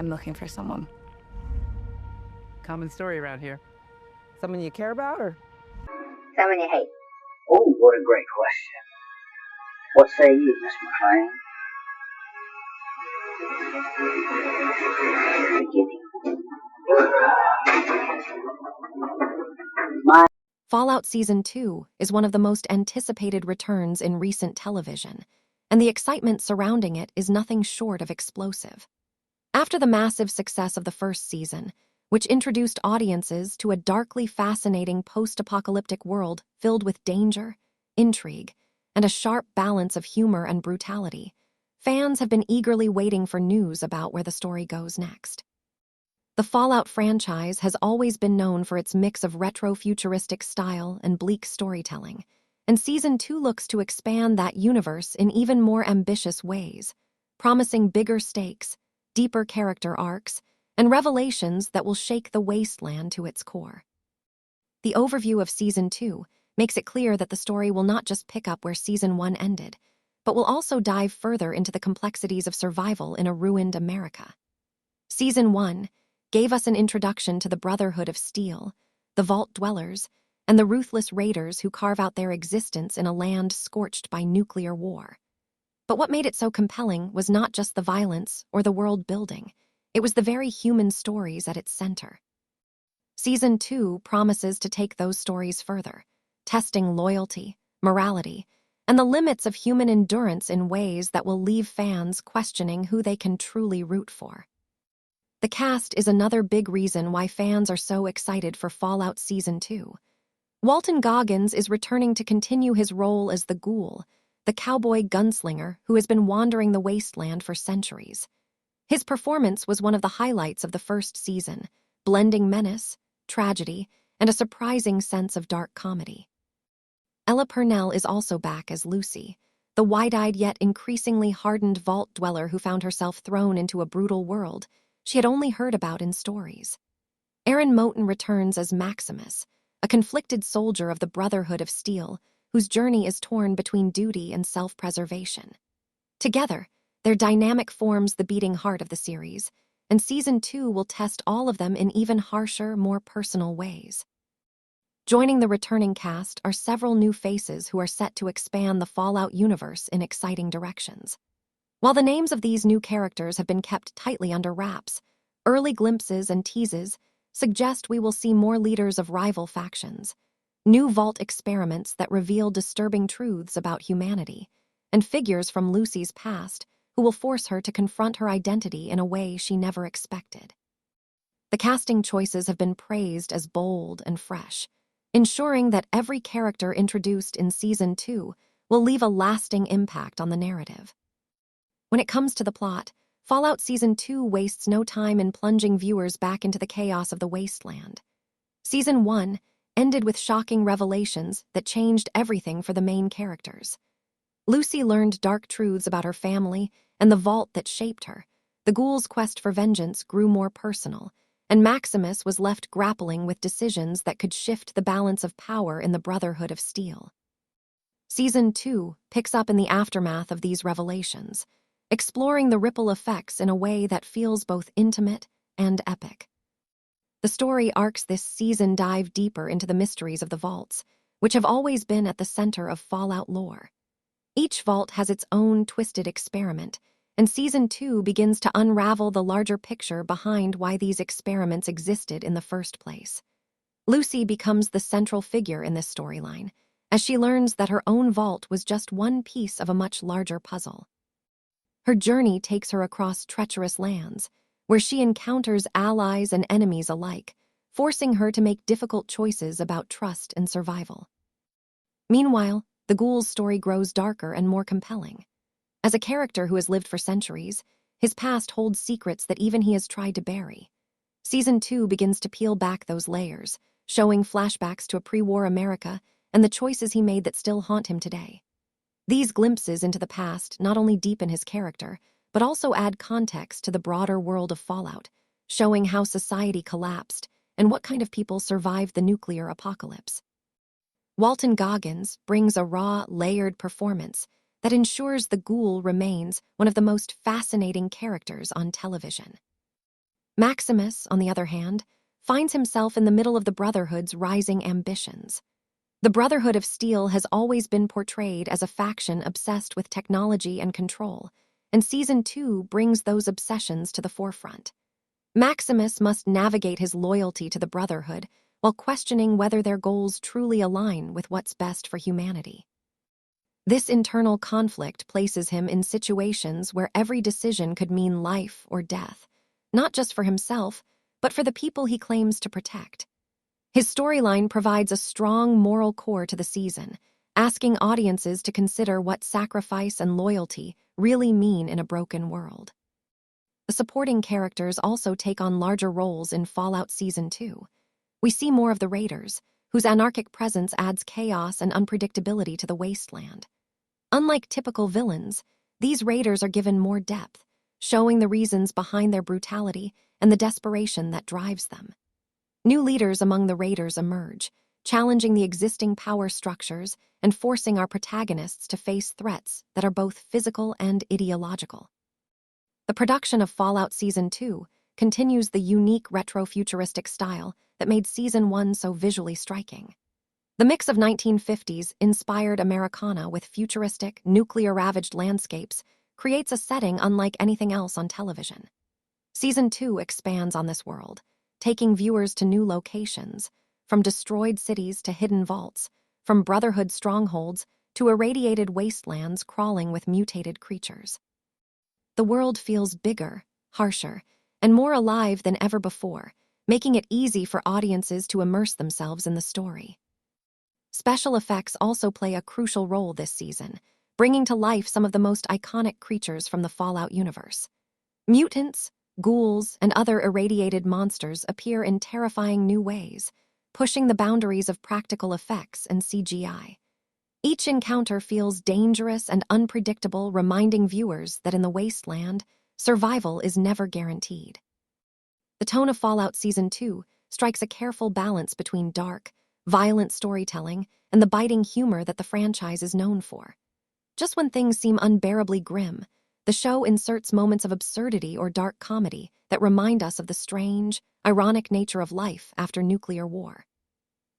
I'm looking for someone. Common story around here. Someone you care about, or? Someone you hate. Oh, what a great question. What say you, Miss McLean? Beginning. Fallout Season 2 is one of the most anticipated returns in recent television, and the excitement surrounding it is nothing short of explosive. After the massive success of the first season, which introduced audiences to a darkly fascinating post-apocalyptic world filled with danger, intrigue, and a sharp balance of humor and brutality, fans have been eagerly waiting for news about where the story goes next. The Fallout franchise has always been known for its mix of retro-futuristic style and bleak storytelling, and Season 2 looks to expand that universe in even more ambitious ways, promising bigger stakes, deeper character arcs, and revelations that will shake the Wasteland to its core. The overview of Season 2 makes it clear that the story will not just pick up where Season 1 ended, but will also dive further into the complexities of survival in a ruined America. Season 1 gave us an introduction to the Brotherhood of Steel, the Vault Dwellers, and the ruthless raiders who carve out their existence in a land scorched by nuclear war. But what made it so compelling was not just the violence or the world building, it was the very human stories at its center. Season 2 promises to take those stories further, testing loyalty, morality, and the limits of human endurance in ways that will leave fans questioning who they can truly root for. The cast is another big reason why fans are so excited for Fallout Season 2. Walton Goggins is returning to continue his role as the Ghoul, the cowboy gunslinger who has been wandering the wasteland for centuries. His performance was one of the highlights of the first season, blending menace, tragedy, and a surprising sense of dark comedy. Ella Purnell is also back as Lucy, the wide-eyed yet increasingly hardened vault dweller who found herself thrown into a brutal world she had only heard about in stories. Aaron Moten returns as Maximus, a conflicted soldier of the Brotherhood of Steel, whose journey is torn between duty and self-preservation. Together, their dynamic forms the beating heart of the series, and Season 2 will test all of them in even harsher, more personal ways. Joining the returning cast are several new faces who are set to expand the Fallout universe in exciting directions. While the names of these new characters have been kept tightly under wraps, early glimpses and teases suggest we will see more leaders of rival factions, new vault experiments that reveal disturbing truths about humanity, and figures from Lucy's past who will force her to confront her identity in a way she never expected. The casting choices have been praised as bold and fresh, ensuring that every character introduced in Season 2 will leave a lasting impact on the narrative. When it comes to the plot, Fallout Season 2 wastes no time in plunging viewers back into the chaos of the Wasteland. Season 1 ended with shocking revelations that changed everything for the main characters. Lucy learned dark truths about her family and the vault that shaped her. The ghoul's quest for vengeance grew more personal, and Maximus was left grappling with decisions that could shift the balance of power in the Brotherhood of Steel. Season 2 picks up in the aftermath of these revelations, exploring the ripple effects in a way that feels both intimate and epic. The story arcs this season dive deeper into the mysteries of the vaults, which have always been at the center of Fallout lore. Each vault has its own twisted experiment, and Season 2 begins to unravel the larger picture behind why these experiments existed in the first place. Lucy becomes the central figure in this storyline, as she learns that her own vault was just one piece of a much larger puzzle. Her journey takes her across treacherous lands, where she encounters allies and enemies alike, forcing her to make difficult choices about trust and survival. Meanwhile, the ghoul's story grows darker and more compelling. As a character who has lived for centuries, his past holds secrets that even he has tried to bury. Season 2 begins to peel back those layers, showing flashbacks to a pre-war America and the choices he made that still haunt him today. These glimpses into the past not only deepen his character, but also add context to the broader world of Fallout, showing how society collapsed and what kind of people survived the nuclear apocalypse. Walton Goggins brings a raw, layered performance that ensures the ghoul remains one of the most fascinating characters on television. Maximus, on the other hand, finds himself in the middle of the Brotherhood's rising ambitions. The Brotherhood of Steel has always been portrayed as a faction obsessed with technology and control, and Season 2 brings those obsessions to the forefront. Maximus must navigate his loyalty to the Brotherhood while questioning whether their goals truly align with what's best for humanity. This internal conflict places him in situations where every decision could mean life or death, not just for himself, but for the people he claims to protect. His storyline provides a strong moral core to the season, asking audiences to consider what sacrifice and loyalty really mean in a broken world. The supporting characters also take on larger roles in Fallout Season 2. We see more of the Raiders, whose anarchic presence adds chaos and unpredictability to the Wasteland. Unlike typical villains, these Raiders are given more depth, showing the reasons behind their brutality and the desperation that drives them. New leaders among the Raiders emerge, challenging the existing power structures and forcing our protagonists to face threats that are both physical and ideological. The production of Fallout Season 2 continues the unique retro-futuristic style that made Season 1 so visually striking. The mix of 1950s-inspired Americana with futuristic, nuclear-ravaged landscapes creates a setting unlike anything else on television. Season 2 expands on this world, taking viewers to new locations, from destroyed cities to hidden vaults, from Brotherhood strongholds to irradiated wastelands crawling with mutated creatures. The world feels bigger, harsher, and more alive than ever before, making it easy for audiences to immerse themselves in the story. Special effects also play a crucial role this season, bringing to life some of the most iconic creatures from the Fallout universe. Mutants, ghouls, and other irradiated monsters appear in terrifying new ways, pushing the boundaries of practical effects and CGI. Each encounter feels dangerous and unpredictable, reminding viewers that in the Wasteland, survival is never guaranteed. The tone of Fallout Season 2 strikes a careful balance between dark, violent storytelling and the biting humor that the franchise is known for. Just when things seem unbearably grim, the show inserts moments of absurdity or dark comedy that remind us of the strange, ironic nature of life after nuclear war.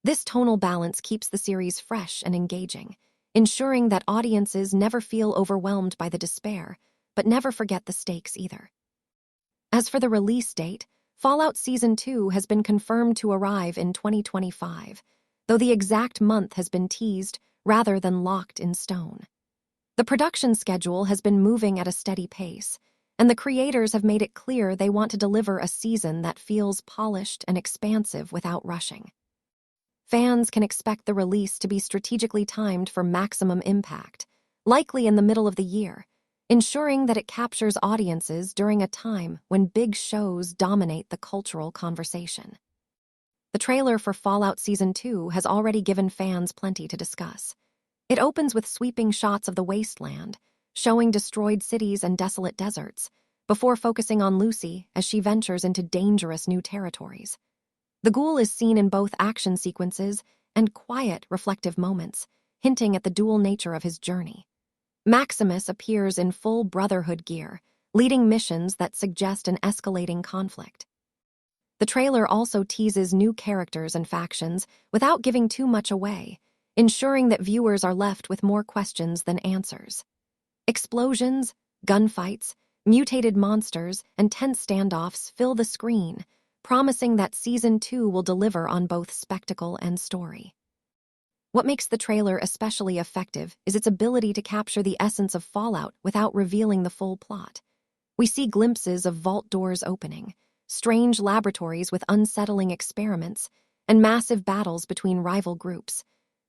This tonal balance keeps the series fresh and engaging, ensuring that audiences never feel overwhelmed by the despair, but never forget the stakes either. As for the release date, Fallout Season 2 has been confirmed to arrive in 2025, though the exact month has been teased rather than locked in stone. The production schedule has been moving at a steady pace, and the creators have made it clear they want to deliver a season that feels polished and expansive without rushing. Fans can expect the release to be strategically timed for maximum impact, likely in the middle of the year, ensuring that it captures audiences during a time when big shows dominate the cultural conversation. The trailer for Fallout Season 2 has already given fans plenty to discuss. It opens with sweeping shots of the Wasteland, showing destroyed cities and desolate deserts, before focusing on Lucy as she ventures into dangerous new territories. The ghoul is seen in both action sequences and quiet, reflective moments, hinting at the dual nature of his journey. Maximus appears in full Brotherhood gear, leading missions that suggest an escalating conflict. The trailer also teases new characters and factions without giving too much away, ensuring that viewers are left with more questions than answers. Explosions, gunfights, mutated monsters, and tense standoffs fill the screen, promising that Season 2 will deliver on both spectacle and story. What makes the trailer especially effective is its ability to capture the essence of Fallout without revealing the full plot. We see glimpses of vault doors opening, strange laboratories with unsettling experiments, and massive battles between rival groups,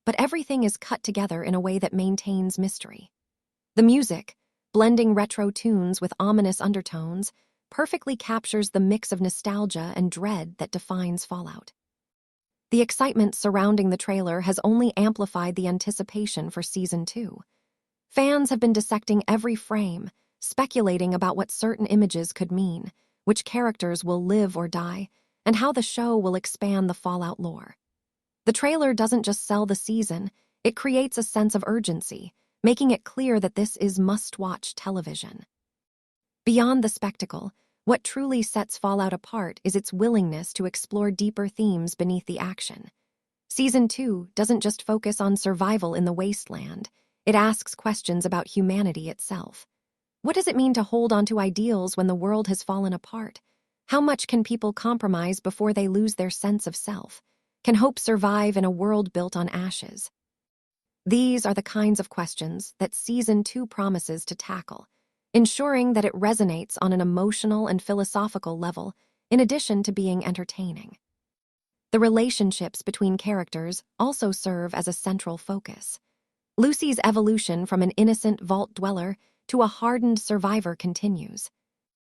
but everything is cut together in a way that maintains mystery. The music, blending retro tunes with ominous undertones, perfectly captures the mix of nostalgia and dread that defines Fallout. The excitement surrounding the trailer has only amplified the anticipation for Season 2. Fans have been dissecting every frame, speculating about what certain images could mean, which characters will live or die, and how the show will expand the Fallout lore. The trailer doesn't just sell the season, it creates a sense of urgency, making it clear that this is must-watch television. Beyond the spectacle, What truly sets Fallout apart is its willingness to explore deeper themes beneath the action. Season 2 doesn't just focus on survival in the Wasteland, it asks questions about humanity itself. What does it mean to hold onto ideals when the world has fallen apart? How much can people compromise before they lose their sense of self? Can hope survive in a world built on ashes? These are the kinds of questions that Season 2 promises to tackle, ensuring that it resonates on an emotional and philosophical level, in addition to being entertaining. The relationships between characters also serve as a central focus. Lucy's evolution from an innocent vault dweller to a hardened survivor continues.